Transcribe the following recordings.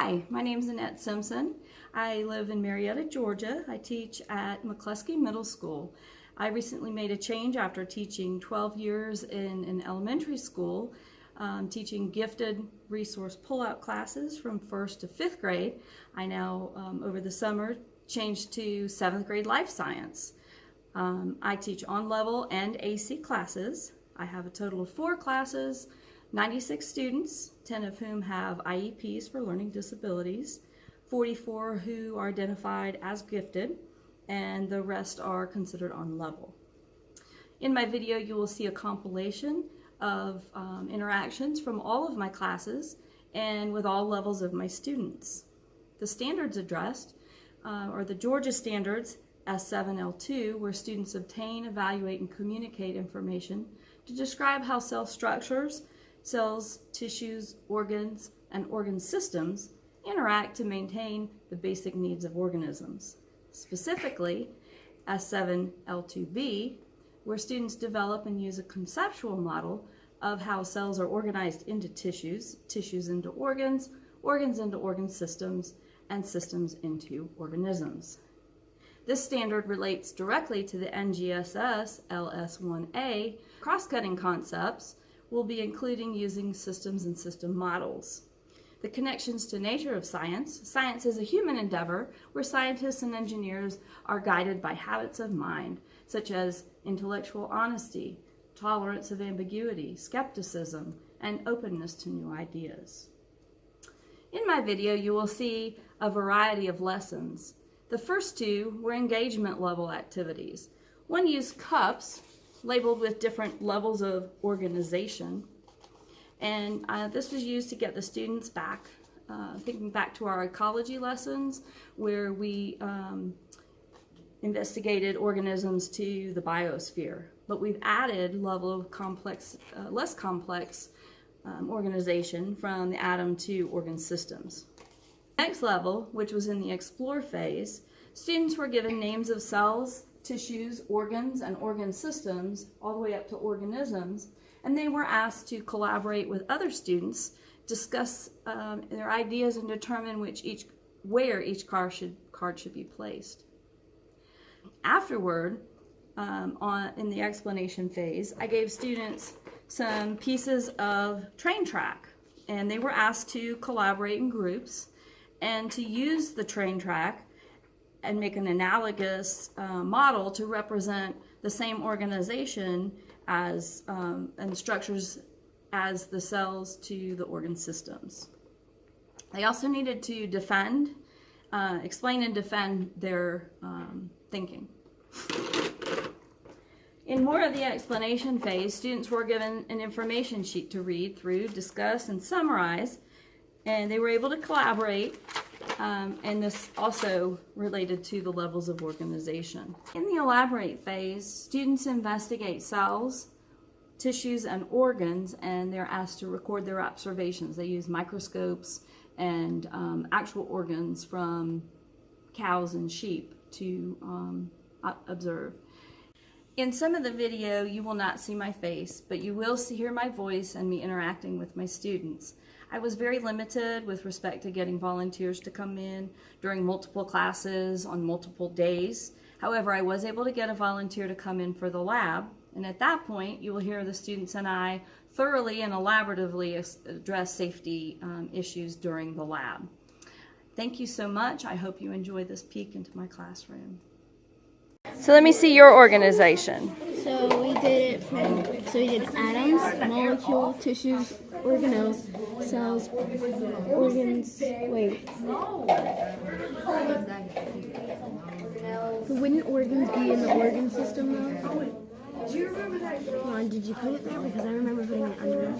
Hi, my name is Annette Simpson. I live in Marietta, Georgia. I teach at McCluskey Middle School. I recently made a change after teaching 12 years in an elementary school, teaching gifted resource pull-out classes from 1st to 5th grade. I now, over the summer, changed to 7th grade life science. I teach on-level and AC classes. I have a total of 4 classes, 96 students, 10 of whom have IEPs for learning disabilities, 44 who are identified as gifted, and the rest are considered on level. In my video, you will see a compilation of interactions from all of my classes and with all levels of my students. The standards addressed are the Georgia standards S7L2, where students obtain, evaluate, and communicate information to describe how cell structures, cells, tissues, organs, and organ systems interact to maintain the basic needs of organisms. Specifically, S7L2B, where students develop and use a conceptual model of how cells are organized into tissues, tissues into organs, organs into organ systems, and systems into organisms. This standard relates directly to the NGSS LS1A. Cross-cutting concepts will be including using systems and system models. The connections to nature of science. Science is a human endeavor where scientists and engineers are guided by habits of mind, such as intellectual honesty, tolerance of ambiguity, skepticism, and openness to new ideas. In my video, you will see a variety of lessons. The first 2 were engagement level activities. One used cups labeled with different levels of organization, and this was used to get the students back, thinking back to our ecology lessons where we investigated organisms to the biosphere, but we've added level of complex, less complex organization from the atom to organ systems. Next level, which was in the explore phase, students were given names of cells, tissues, organs, and organ systems, all the way up to organisms, and they were asked to collaborate with other students, discuss their ideas, and determine where each card should be placed. Afterward, in the explanation phase, I gave students some pieces of train track, and they were asked to collaborate in groups and to use the train track and make an analogous model to represent the same organization as and structures as the cells to the organ systems. They also needed to explain and defend their thinking. In more of the explanation phase, students were given an information sheet to read through, discuss, and summarize, and they were able to collaborate, and this also related to the levels of organization. In the elaborate phase, students investigate cells, tissues, and organs, and they're asked to record their observations. They use microscopes and actual organs from cows and sheep to observe. In some of the video, you will not see my face, but you will hear my voice and me interacting with my students. I was very limited with respect to getting volunteers to come in during multiple classes on multiple days. However, I was able to get a volunteer to come in for the lab, and at that point, you will hear the students and I thoroughly and elaboratively address safety issues during the lab. Thank you so much. I hope you enjoy this peek into my classroom. So let me see your organization. So we did atoms, molecule, tissues, organelles, cells, organs. Wait. Wouldn't organs be in the organ system though? Do you remember that? Hold on, did you put it there? Because I remember putting it under.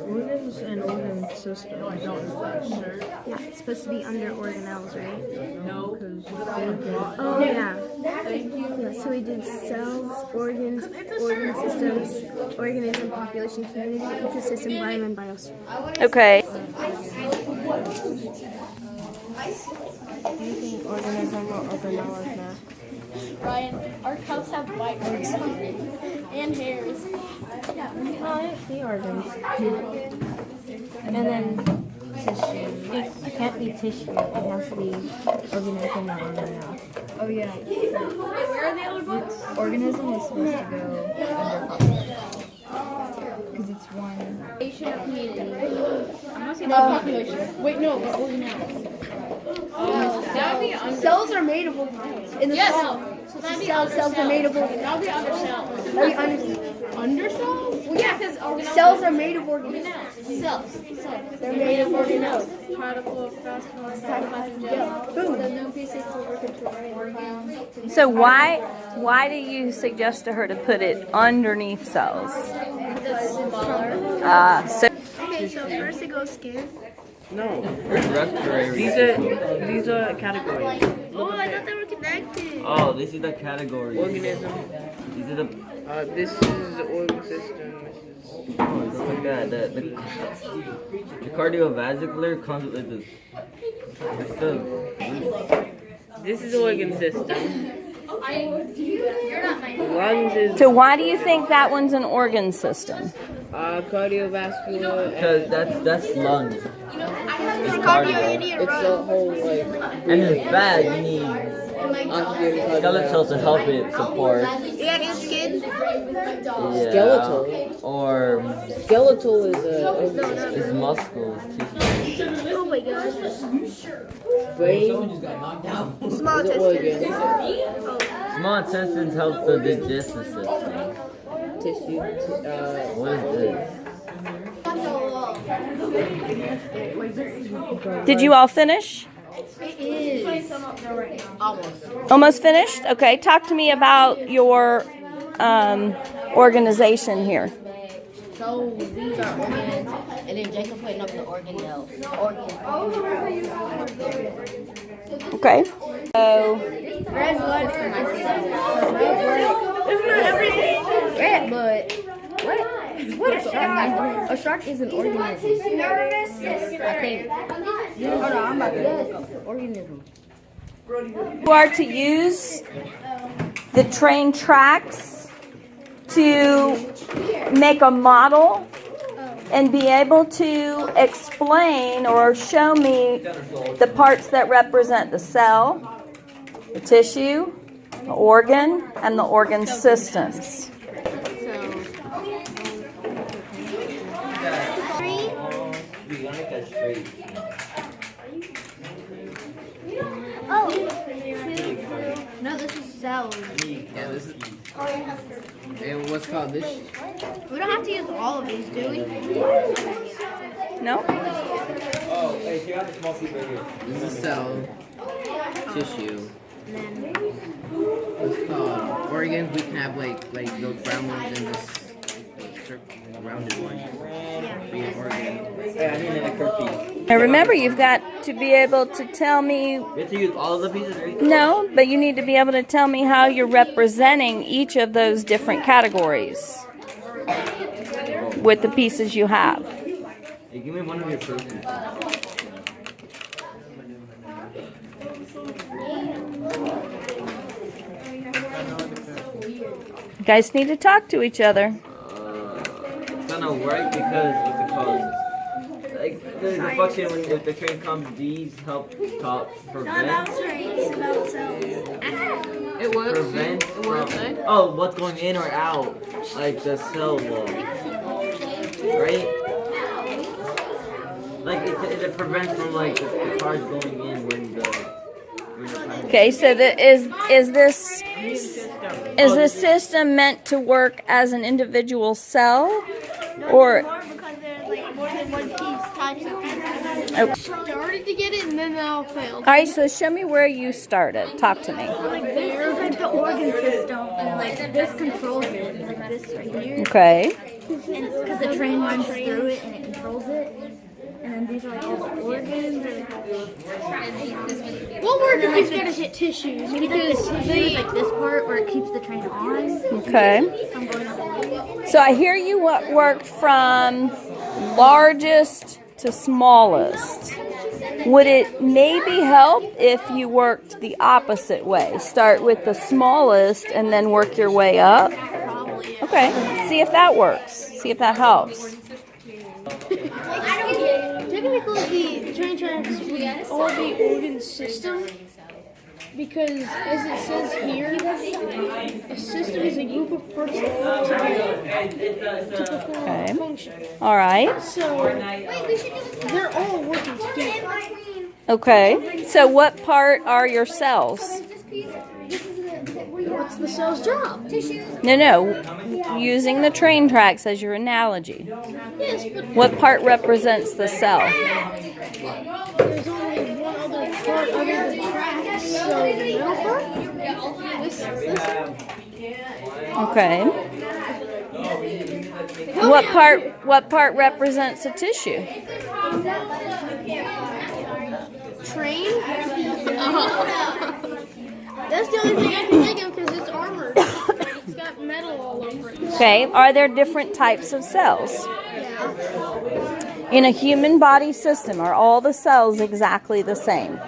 Organs and organ system. I don't know. Yeah, it's supposed to be under organelles, right? No, because Oh yeah. Yeah, so we did cells, organs, organ systems, organism, population, community, ecosystem, biome, and biosphere. Okay. Anything organism or organelle is that? Ryan, our cups have white marks on it and hairs. Oh, I didn't see organs. And then tissue. can't be tissue. It has to be organism or organelle. Oh yeah. Where are the other books? Organism is supposed to go under population. Because it's one. Population or community? I'm not saying population. Wait, no, but organelles. That would be under. Cells are made of organelles. In the Yes. cell. So that'd be Cells are made of organelles. That would be under cells. Under cells? Well, yeah, because organelles. Cells are made of organelles. Cells. They're made of organelles. Particles, phosphorus, So why do you suggest to her to put it underneath cells? So Okay, so first it goes skin. No. Respiratory. These are categories. Oh, I thought they were connected. Oh, this is the category. Organism. These are the. This is the organ system. Oh, it's like that. The cardiovascular comes with this. It's the. This is the organ system. Lungs is So why do you think that one's an organ system? cardiovascular. Because that's lungs. It's cardio. It's the whole like. And in fat, you need skeletal to help it support. Yeah, and skin. Yeah. Skeletal. Or Skeletal is it's muscles. Tissue. Oh my gosh. brain. Small Is it intestine. organ? Small intestines help the digestive system. Tissue. What is this? Did you all finish? Almost finished? Okay, talk to me about your organization here. So these are organs, and then Jacob putting up the organelles. Okay. So, Red blood for my Isn't that everything? Red blood. What? What a shark? A shark is an organism. Nervous? I think. Hold on, I'm about to organism. you are to use the train tracks to make a model and be able to explain or show me the parts that represent the cell, the tissue, the organ, and the organ systems. No, this is cells. Yeah, this is. And what's called this? We don't have to use all of these, do we? No? Oh, hey, check out the small piece right here. This is cell, tissue. What's called organs? We can have like those brown ones and this rounded ones. Be an organ. Hey, I need an extra piece. Now remember, you've got to be able to tell me. You have to use all of the pieces, right? No, but you need to be able to tell me how you're representing each of those different categories with the pieces you have. Hey, give me one of your proteins. You guys need to talk to each other. It's gonna work because what's it called? Like the function when if the train comes, these help prevent. It works. Prevent It works. oh, what's going in or out, like the cell wall, right? Like it prevents from like the cars going in when the. Okay, so is this system meant to work as an individual cell, or? More because there's like more than one piece, types of pieces. Okay. Started to get it and then they all failed. All right, so show me where you started. Talk to me. Like this is like the organ system, and like this controls it, like this right here. Okay. Because the train runs through it and it controls it. And then these are like all the organs. What word is these gonna hit tissues? Maybe like this tissue is like this part where it keeps the train on. Okay. I'm going up. So I hear you worked from largest to smallest. Would it maybe help if you worked the opposite way? Start with the smallest and then work your way up? Okay. See if that works. See if that helps. technically the train tracks would all be organ system because, as it says here, a system is a group of parts that work together to perform a function. All right. So they're all working together. Okay. So what part are your cells? What's the cell's job? No. Using the train tracks as your analogy. Yes, but What part represents the cell? there's only one other part other than the tracks. So the middle part? This. Okay. What part represents the tissue? Train? That's the only thing I can think of because it's armored. It's got metal all over it. Okay. Are there different types of cells? In a human body system, are all the cells exactly the same?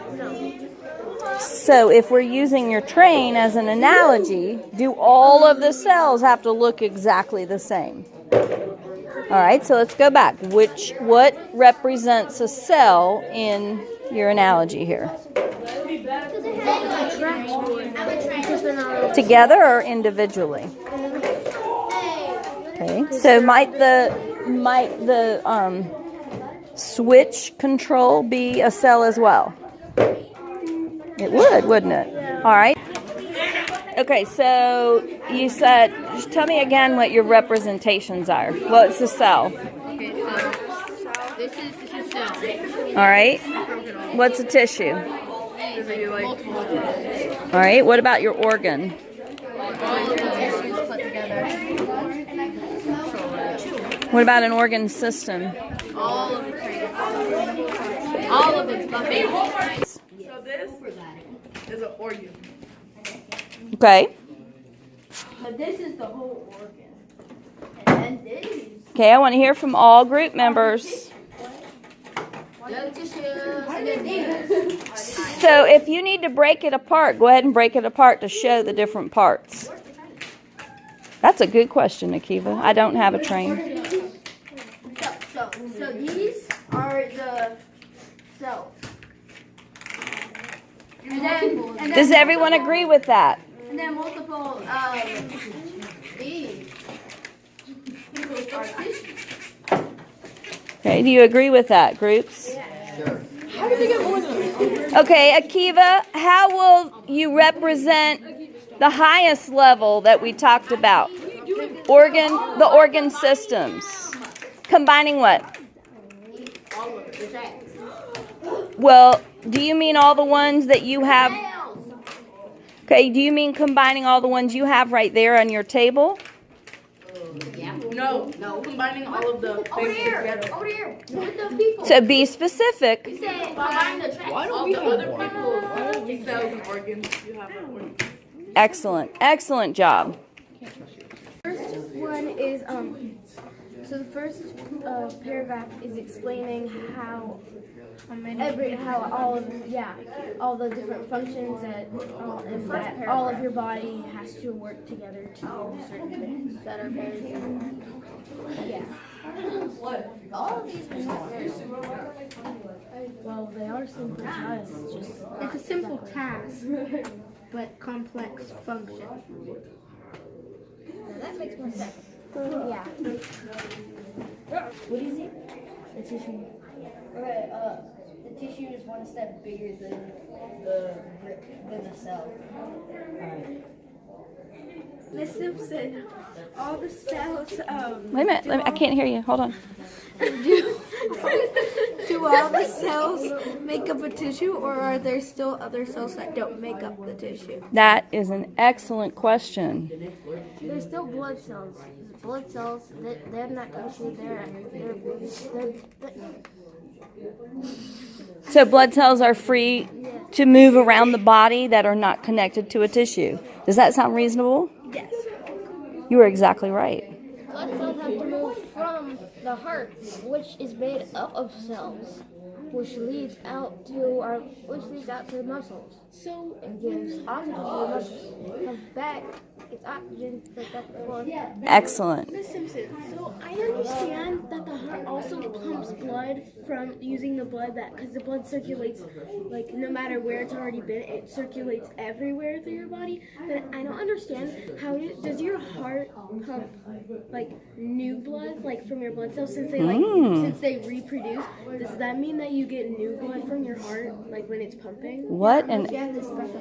So if we're using your train as an analogy, do all of the cells have to look exactly the same? All right, so let's go back. What represents a cell in your analogy here? Together or individually? Okay, so might the switch control be a cell as well? It would, wouldn't it? All right. Okay, so you said, just tell me again what your representations are. What's the cell? Okay, so this is cell. All right. What's a tissue? All right. What about your organ? All of the tissues put together. What about an organ system? All of the train. All of it's bumping. So this is an organ. Okay. But this is the whole organ. And then this. Okay, I want to hear from all group members. The tissues. And then these. So if you need to break it apart, go ahead and break it apart to show the different parts. That's a good question, Akiva. I don't have a train. So these are the cells. And then Does everyone agree with that? And then multiple these are tissues. Okay, do you agree with that, groups? How did they get organized? Okay, Akiva, how will you represent the highest level that we talked about? The organ systems. Combining what? All of the tracks. Well, do you mean all the ones that you have? Okay, do you mean combining all the ones you have right there on your table? No, combining all of the things together. Over here. With the people. So be specific. You said combine the tracks. All the other people's cells and organs, you have an organ. Excellent. Excellent job. First one is so the first paragraph is explaining how all the different functions that all of your body has to work together to do certain things that are very All of these are not very well, they are simple tasks. Just It's a simple task, but complex function. That makes more sense. yeah. What is it? The tissue. Okay, the tissue is one step bigger than the cell. Miss Simpson, all the cells. Wait a minute. I can't hear you. Hold on. Do all the cells make up a tissue, or are there still other cells that don't make up the tissue? That is an excellent question. There's still blood cells. Blood cells, they're not tissue. They're So blood cells are free to move around the body that are not connected to a tissue. Does that sound reasonable? yes. You are exactly right. Blood cells have to move from the heart, which is made up of cells. which leads out to the muscles. So And gives oxygen to the muscles. Comes back, gets oxygen, like that before. Excellent. Miss Simpson, so I understand that the heart also pumps blood from using the blood because the blood circulates, like no matter where it's already been, it circulates everywhere through your body. But I don't understand does your heart pump like new blood, like from your blood cells since they reproduce? Does that mean that you get new blood from your heart, like when it's pumping? What an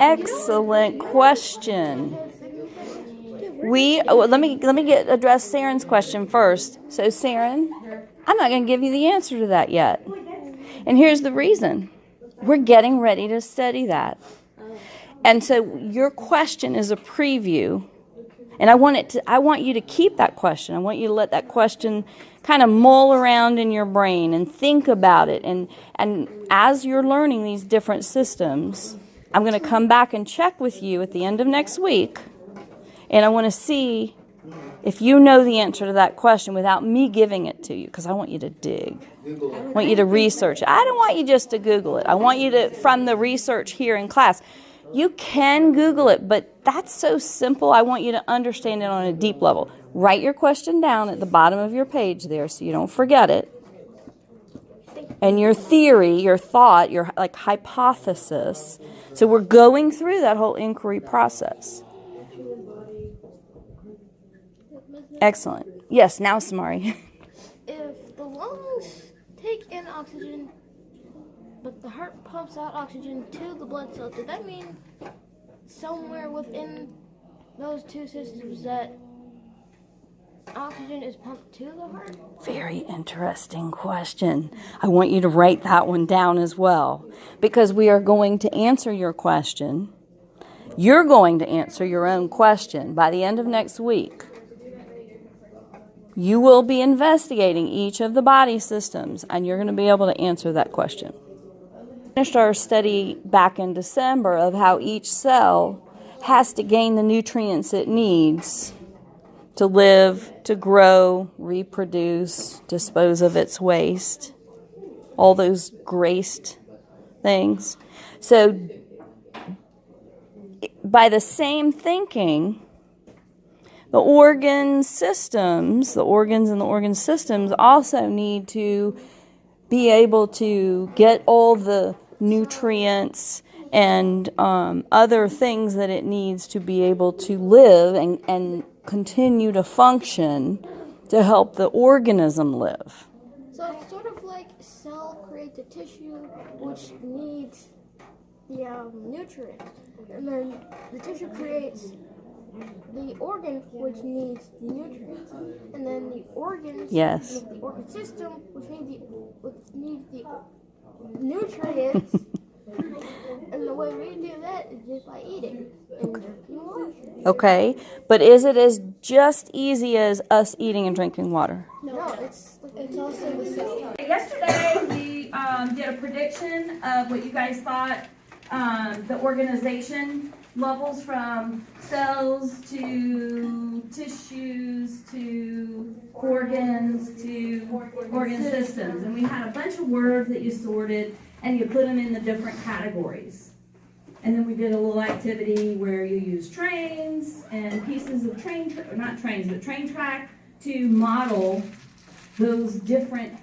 excellent question. Let me address Saren's question first. So Saren, I'm not going to give you the answer to that yet. And here's the reason. We're getting ready to study that. And so your question is a preview. And I want you to keep that question. I want you to let that question kind of mull around in your brain and think about it. And as you're learning these different systems, I'm going to come back and check with you at the end of next week. And I want to see if you know the answer to that question without me giving it to you, because I want you to dig. I want you to research it. I don't want you just to Google it. I want you to, from the research here in class, you can Google it, but that's so simple. I want you to understand it on a deep level. Write your question down at the bottom of your page there so you don't forget it. And your theory, your thought, your like hypothesis. So we're going through that whole inquiry process. Excellent. Yes, now Samari. If the lungs take in oxygen, but the heart pumps out oxygen to the blood cells, does that mean somewhere within those two systems that oxygen is pumped to the heart? Very interesting question. I want you to write that one down as well, because we are going to answer your question. You're going to answer your own question by the end of next week. You will be investigating each of the body systems, and you're going to be able to answer that question. We finished our study back in December of how each cell has to gain the nutrients it needs to live, to grow, reproduce, dispose of its waste, all those graced things. So by the same thinking, the organs and the organ systems also need to be able to get all the nutrients and other things that it needs to be able to live and continue to function to help the organism live. So it's sort of like a cell creates a tissue which needs the nutrients, and then the tissue creates the organ which needs the nutrients, and then the organs Yes. make the organ system which needs the nutrients. And the way we do that is just by eating and drinking water. Okay, but is it as just easy as us eating and drinking water? No, it's also the cell. Yesterday we did a prediction of what you guys thought the organization levels from cells to tissues to organs to organ systems. And we had a bunch of words that you sorted and you put them in the different categories. And then we did a little activity where you use trains and pieces of train track to model those different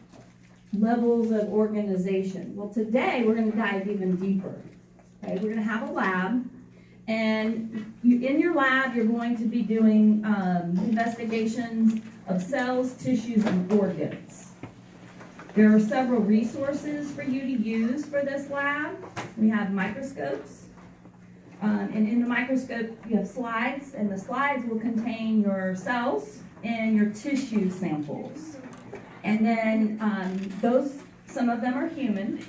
levels of organization. Well, today we're going to dive even deeper. Okay, we're going to have a lab, and in your lab you're going to be doing investigations of cells, tissues, and organs. There are several resources for you to use for this lab. We have microscopes, and in the microscope you have slides, and the slides will contain your cells and your tissue samples. And then some of them are human,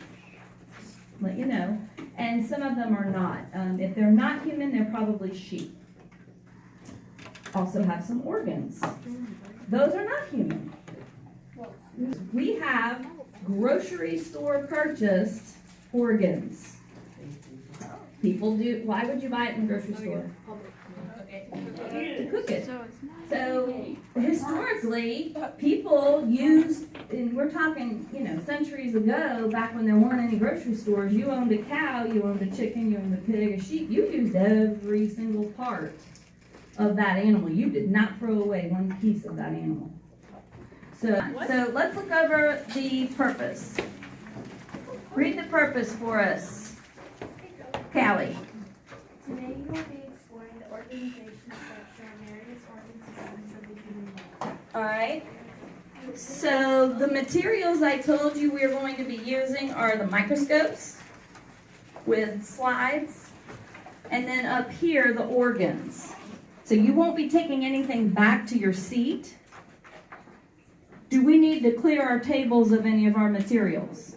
let you know, and some of them are not. If they're not human, they're probably sheep. Also have some organs. Those are not human. We have grocery store purchased organs. People do. Why would you buy it in the grocery store? To cook it. So historically, people used, and we're talking, centuries ago, back when there weren't any grocery stores, you owned a cow, you owned a chicken, you owned a pig, a sheep. You used every single part of that animal. You did not throw away one piece of that animal. So let's look over the purpose. Read the purpose for us, Callie. Today you will be exploring the organization, structure, and various organ systems of the human body. All right. So the materials I told you we're going to be using are the microscopes with slides, and then up here the organs. So you won't be taking anything back to your seat. Do we need to clear our tables of any of our materials?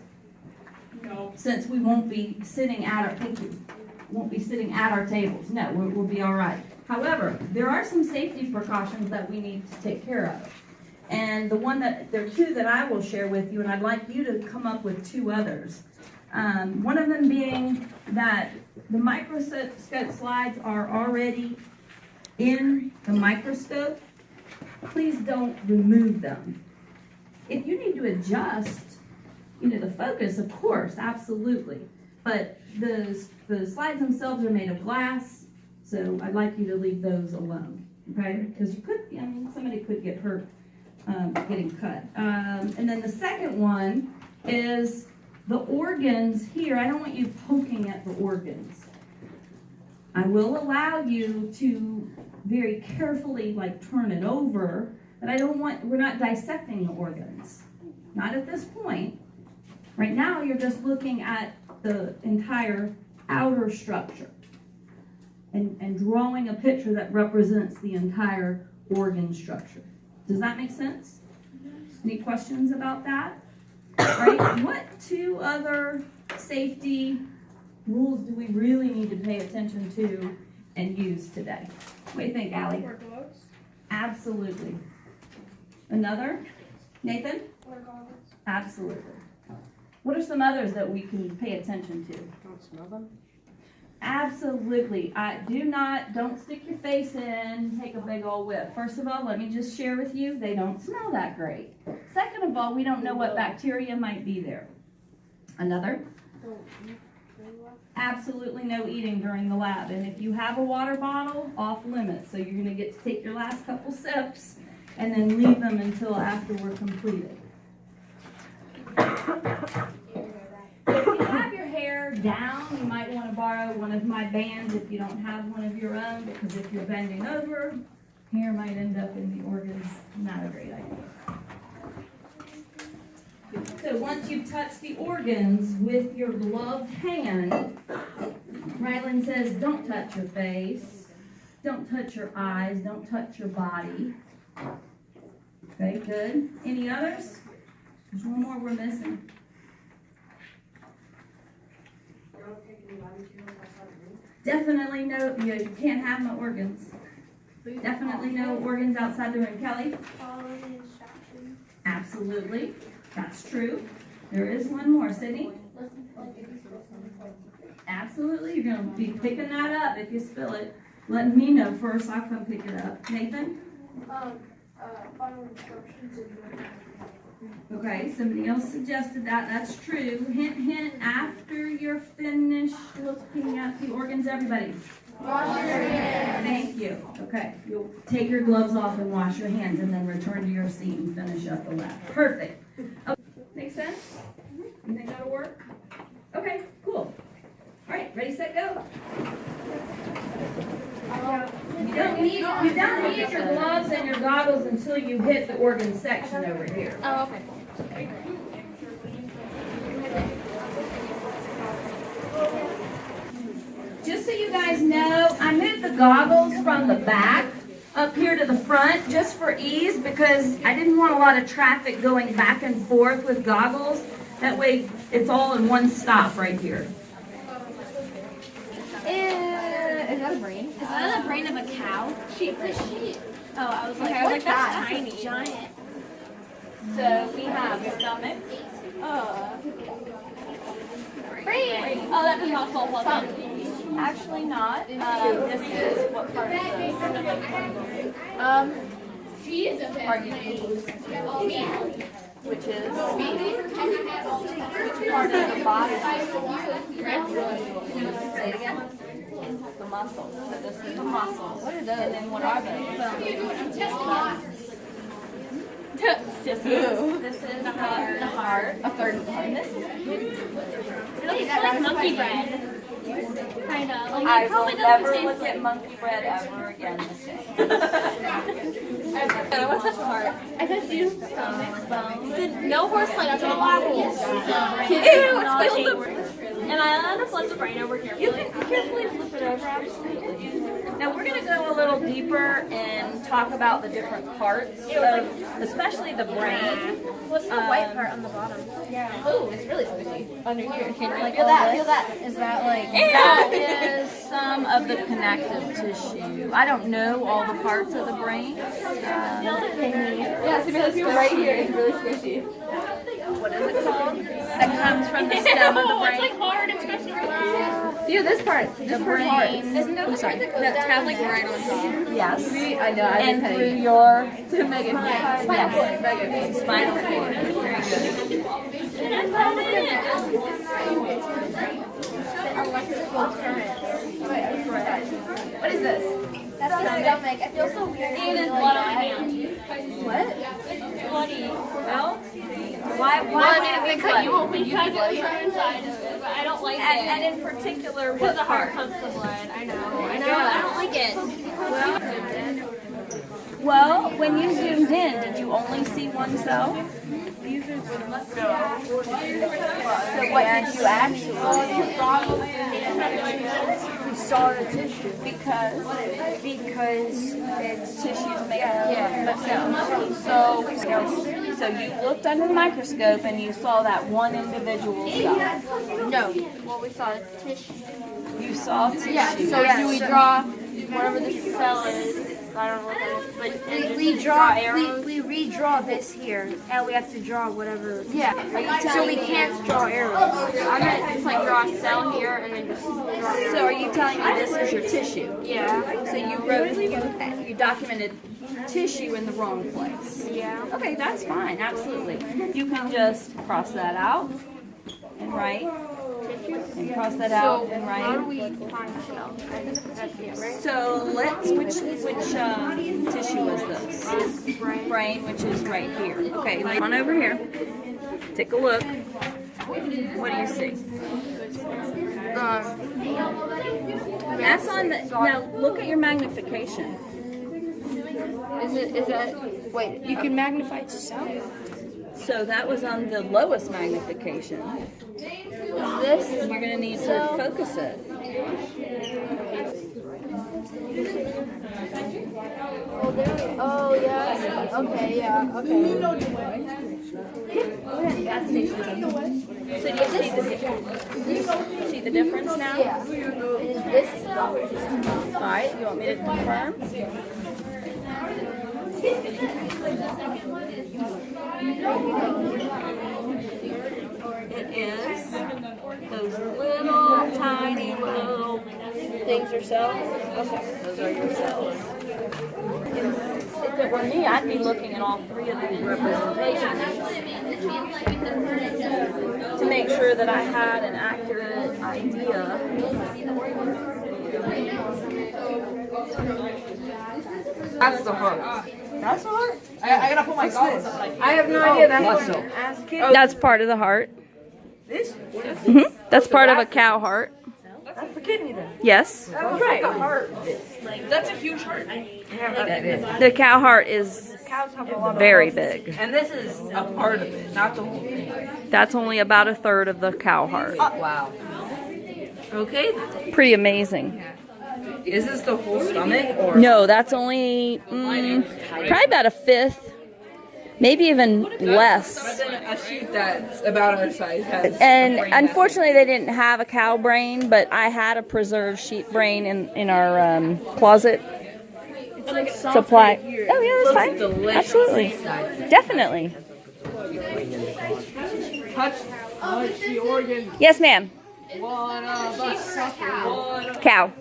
No. Since we won't be sitting at our tables. No, we'll be all right. However, there are some safety precautions that we need to take care of. And there are two that I will share with you, and I'd like you to come up with two others. One of them being that the microscope slides are already in the microscope. Please don't remove them. If you need to adjust, the focus, of course, absolutely. But the slides themselves are made of glass, so I'd like you to leave those alone, okay? Because somebody could get hurt getting cut. And then the second one is the organs here. I don't want you poking at the organs. I will allow you to very carefully turn it over, but we're not dissecting the organs. Not at this point. Right now you're just looking at the entire outer structure and drawing a picture that represents the entire organ structure. Does that make sense? Any questions about that? Right? What two other safety rules do we really need to pay attention to and use today? What do you think, Allie? Wear gloves. Absolutely. Another? Nathan? Wear goggles. Absolutely. What are some others that we can pay attention to? Don't smell them. Absolutely. Don't stick your face in, take a big old whiff. First of all, let me just share with you, they don't smell that great. Second of all, we don't know what bacteria might be there. Another? Absolutely no eating during the lab. And if you have a water bottle, off limits. So you're going to get to take your last couple sips and then leave them until after we're completed. If you have your hair down, you might want to borrow one of my bands if you don't have one of your own, because if you're bending over, hair might end up in the organs. Not a great idea. So once you touch the organs with your gloved hand, Rylan says, don't touch your face, don't touch your eyes, don't touch your body. Okay, good. Any others? There's one more we're missing. Definitely no, you can't have no organs. Definitely no organs outside the room. Kelly? Follow the instructions. Absolutely. That's true. There is one more. Sydney? Absolutely. You're going to be picking that up if you spill it. Let me know first. I'll come pick it up. Nathan? Follow instructions and Okay, somebody else suggested that. That's true. Hint, hint, after you're finished looking at the organs, everybody. wash your hands. Thank you. Okay, you'll take your gloves off and wash your hands and then return to your seat and finish up the lab. Perfect. Okay. Make sense? You think that'll work? Okay, cool. All right, ready, set, go. You don't need your gloves and your goggles until you hit the organ section over here. Oh, okay. Just so you guys know, I moved the goggles from the back up here to the front just for ease, because I didn't want a lot of traffic going back and forth with goggles. That way it's all in one stop right here. Is that a brain? Is that the brain of a cow? Sheep. It's a sheep. Oh, I was like, Okay, I was like, that's that's tiny. Giant. So we have stomach, Brain. Oh, that does not fall. Actually not. This is what part of the which is part of the body. Say it again. The muscles. So this is the muscles. What are those? And then what are those? This is the heart. A third of the heart. This is like monkey bread. Kind of. Like, I will never look at monkey bread ever again the same. What's the heart? I touched you. Stomach, no horseplay. That's all apples. And I unflip the brain over here. You can carefully flip it over, absolutely. Now we're going to go a little deeper and talk about the different parts, especially the brain. What's the white part on the bottom? Oh, it's really squishy. Under here. Can you like Feel that, feel that. Is that like? That is some of the connective tissue. I don't know all the parts of the brain. Yeah, see right here. It's really squishy. What is it called? That comes from the stem of the It's like brain. hard and squishy. Dude, this part. The brain. I'm sorry. That tab like right on top. Yes. I know. And through your To Megan. yes, spinal cord. Very good. What is this? That's my stomach. I feel so weird. And there's blood on my hand. What? Bloody. Well, why would they it be cut you bloody? open? You Because bloody. it's from inside of it, but I don't like it. And in particular, Because what the heart part? comes to blood. I know. I don't like it. Well, when you zoomed in, did you only see one cell? So what did you actually We saw the tissue. because it's tissues made Yeah. of cells. So you looked under the microscope and you saw that one individual cell. No. Well, we saw the tissue. You saw tissue. Yeah. So do we draw whatever this cell is? I don't know what that is, but We redraw this here, and we have to draw whatever. yeah. So we can't draw arrows. I meant just like draw a cell here and then just draw. So are you telling me this is your tissue? Yeah. So you documented tissue in the wrong place. Yeah. Okay, that's fine, absolutely. You can just cross that out and write, and cross that out and How do write. we find cell? That's it, right? So which tissue is this? Brain, which is right here. Okay, come on over here. Take a look. What do you see? That's on the, now look at your magnification. Is that, wait, you can magnify to cell? So that was on the lowest magnification. This? You're gonna need to focus it. Oh, yeah. Okay, yeah. Okay. So do you see the difference now? Yeah. Is this cell? All right, you want me to confirm? It is those little tiny little things or cells. Okay, those are your cells. If it were me, I'd be looking at all three of these representations to make sure that I had an accurate idea. That's the heart. That's the heart. I gotta put my glasses. I have no idea. That's muscle. ask That's part of the heart. This? That's part of a cow heart. That's the kidney then. Yes. Right. The heart. That's a huge heart. The cow heart is Cows have a lot of very hearts. big. And this is a part of it, not the whole thing. That's only about a third of the cow heart. Wow. Okay. Pretty amazing. Is this the whole stomach or? No, that's only probably about a fifth, maybe even less. But then a sheep that's about our size has. And a brain that's- unfortunately, they didn't have a cow brain, but I had a preserved sheep brain in our closet supply. Oh yeah, that's fine. delicious. Absolutely, definitely. Touch the organ. Yes, ma'am. Cow.